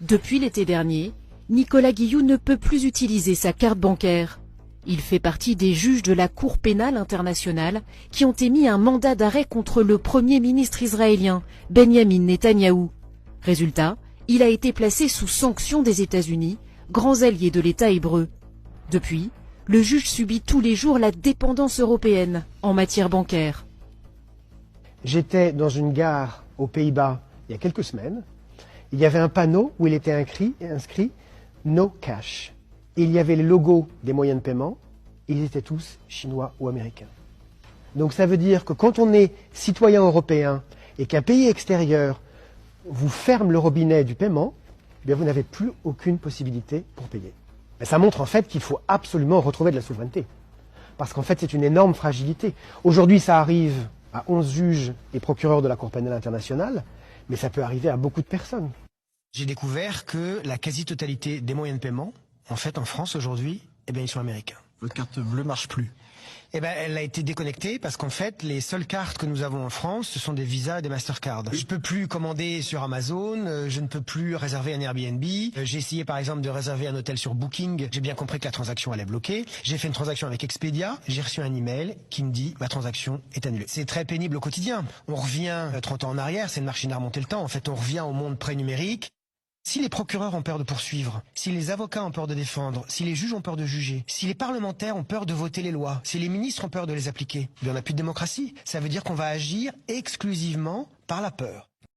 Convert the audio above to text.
Depuis l'été dernier, Nicolas Guillou ne peut plus utiliser sa carte bancaire. Il fait partie des juges de la Cour pénale internationale qui ont émis un mandat d'arrêt contre le Premier ministre israélien, Benjamin Netanyahou. Résultat, il a été placé sous sanction des États-Unis, grands alliés de l'État hébreu. Depuis, le juge subit tous les jours la dépendance européenne en matière bancaire. J'étais dans une gare aux Pays-Bas il y a quelques semaines. Il y avait un panneau où il était inscrit « No cash ». Et il y avait les logos des moyens de paiement. Ils étaient tous chinois ou américains. Donc ça veut dire que quand on est citoyen européen et qu'un pays extérieur vous ferme le robinet du paiement, eh bien vous n'avez plus aucune possibilité pour payer. Mais ça montre en fait qu'il faut absolument retrouver de la souveraineté. Parce qu'en fait c'est une énorme fragilité. Aujourd'hui ça arrive à 11 juges et procureurs de la Cour pénale internationale, mais ça peut arriver à beaucoup de personnes. J'ai découvert que la quasi-totalité des moyens de paiement, en fait, en France aujourd'hui, eh bien, ils sont américains. Votre carte bleue marche plus. Eh ben, elle a été déconnectée parce qu'en fait, les seules cartes que nous avons en France, ce sont des Visa et des Mastercard. Je peux plus commander sur Amazon, je ne peux plus réserver un Airbnb. J'ai essayé par exemple de réserver un hôtel sur Booking. J'ai bien compris que la transaction allait bloquer. J'ai fait une transaction avec Expedia. J'ai reçu un email qui me dit ma transaction est annulée. C'est très pénible au quotidien. On revient 30 ans en arrière, c'est une machine à remonter le temps. En fait, on revient au monde pré-numérique. Si les procureurs ont peur de poursuivre, si les avocats ont peur de défendre, si les juges ont peur de juger, si les parlementaires ont peur de voter les lois, si les ministres ont peur de les appliquer, il n'y en a plus de démocratie. Ça veut dire qu'on va agir exclusivement par la peur.